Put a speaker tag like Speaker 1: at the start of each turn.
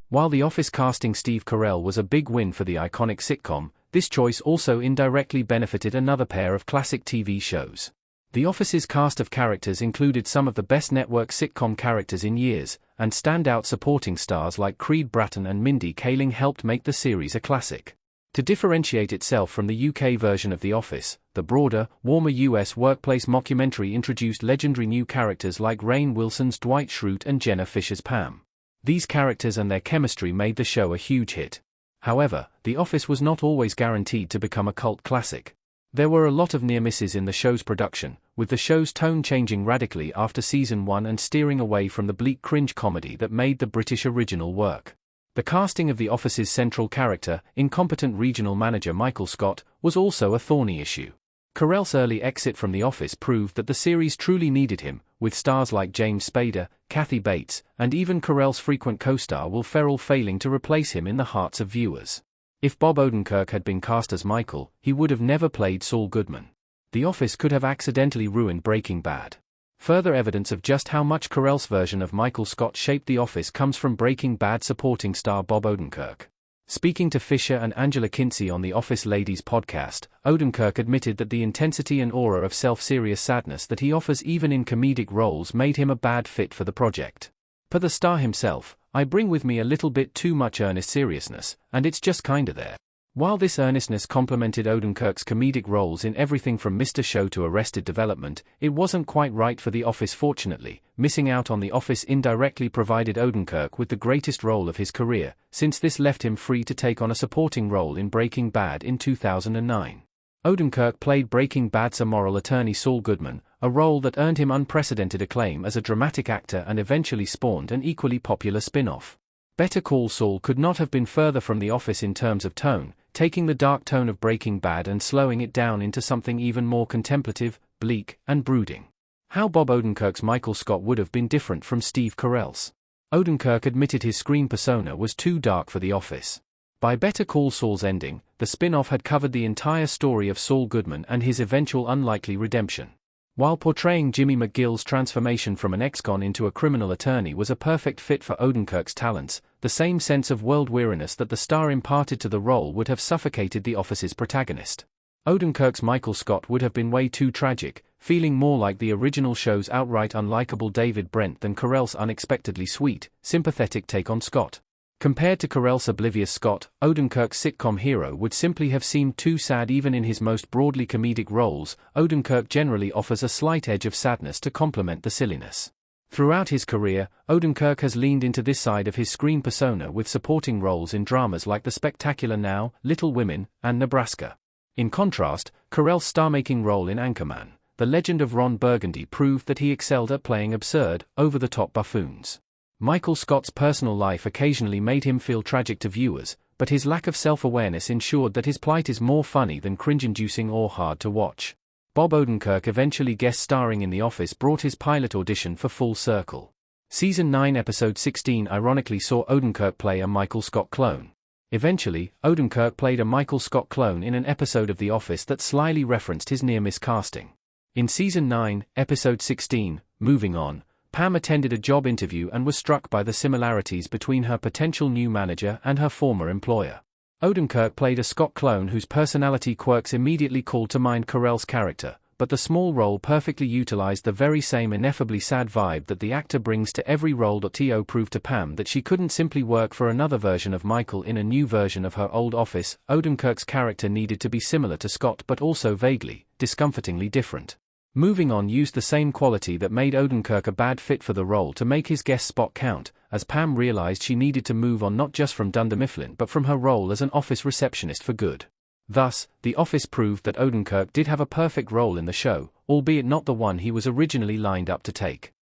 Speaker 1: While The Office casting Steve Carell was a big win for the iconic sitcom, this choice also indirectly benefited another pair of classic TV shows. The Office's cast of characters included some of the best network sitcom characters in years, and standout supporting stars like Creed Bratton and Mindy Kaling helped make the series a classic. To differentiate itself from the UK version of The Office, the broader, warmer US workplace mockumentary introduced legendary new characters like Rainn Wilson's Dwight Schrute and Jenna Fisher's Pam. These characters and their chemistry made the show a huge hit. However, The Office was not always guaranteed to become a cult classic. There were a lot of near misses in the show's production, with the show's tone changing radically after season 1 and steering away from the bleak cringe comedy that made the British original work. The casting of The Office's central character, incompetent regional manager Michael Scott, was also a thorny issue. Carell's early exit from The Office proved that the series truly needed him, with stars like James Spader, Kathy Bates, and even Carell's frequent co-star Will Ferrell failing to replace him in the hearts of viewers. If Bob Odenkirk had been cast as Michael, he would have never played Saul Goodman. The Office could have accidentally ruined Breaking Bad. Further evidence of just how much Carell's version of Michael Scott shaped The Office comes from Breaking Bad supporting star Bob Odenkirk. Speaking to Fisher and Angela Kinsey on the Office Ladies podcast, Odenkirk admitted that the intensity and aura of self-serious sadness that he offers even in comedic roles made him a bad fit for the project. Per the star himself, "I bring with me a little bit too much earnest seriousness, and it's just kinda there." While this earnestness complemented Odenkirk's comedic roles in everything from Mr. Show to Arrested Development, it wasn't quite right for The Office. Fortunately, missing out on The Office indirectly provided Odenkirk with the greatest role of his career, since this left him free to take on a supporting role in Breaking Bad in 2009. Odenkirk played Breaking Bad's immoral attorney Saul Goodman, a role that earned him unprecedented acclaim as a dramatic actor and eventually spawned an equally popular spin-off. Better Call Saul could not have been further from The Office in terms of tone, taking the dark tone of Breaking Bad and slowing it down into something even more contemplative, bleak, and brooding. How Bob Odenkirk's Michael Scott would have been different from Steve Carell's. Odenkirk admitted his screen persona was too dark for The Office. By Better Call Saul's ending, the spin-off had covered the entire story of Saul Goodman and his eventual unlikely redemption. While portraying Jimmy McGill's transformation from an ex-con into a criminal attorney was a perfect fit for Odenkirk's talents, the same sense of world weariness that the star imparted to the role would have suffocated The Office's protagonist. Odenkirk's Michael Scott would have been way too tragic, feeling more like the original show's outright unlikable David Brent than Carell's unexpectedly sweet, sympathetic take on Scott. Compared to Carell's oblivious Scott, Odenkirk's sitcom hero would simply have seemed too sad even in his most broadly comedic roles. Odenkirk generally offers a slight edge of sadness to complement the silliness. Throughout his career, Odenkirk has leaned into this side of his screen persona with supporting roles in dramas like The Spectacular Now, Little Women, and Nebraska. In contrast, Carell's star-making role in Anchorman, The Legend of Ron Burgundy proved that he excelled at playing absurd, over-the-top buffoons. Michael Scott's personal life occasionally made him feel tragic to viewers, but his lack of self-awareness ensured that his plight is more funny than cringe-inducing or hard to watch. Bob Odenkirk eventually guest-starring in The Office brought his pilot audition for full circle. Season 9 episode 16 ironically saw Odenkirk play a Michael Scott clone. Eventually, Odenkirk played a Michael Scott clone in an episode of The Office that slyly referenced his near-miss casting. In Season 9, episode 16, Moving On, Pam attended a job interview and was struck by the similarities between her potential new manager and her former employer. Odenkirk played a Scott clone whose personality quirks immediately called to mind Carell's character, but the small role perfectly utilized the very same ineffably sad vibe that the actor brings to every role. To prove to Pam that she couldn't simply work for another version of Michael in a new version of her old Office. Odenkirk's character needed to be similar to Scott but also vaguely, discomfortingly different. Moving On used the same quality that made Odenkirk a bad fit for the role to make his guest spot count, as Pam realized she needed to move on not just from Dunder Mifflin but from her role as an office receptionist for good. Thus, The Office proved that Odenkirk did have a perfect role in the show, albeit not the one he was originally lined up to take.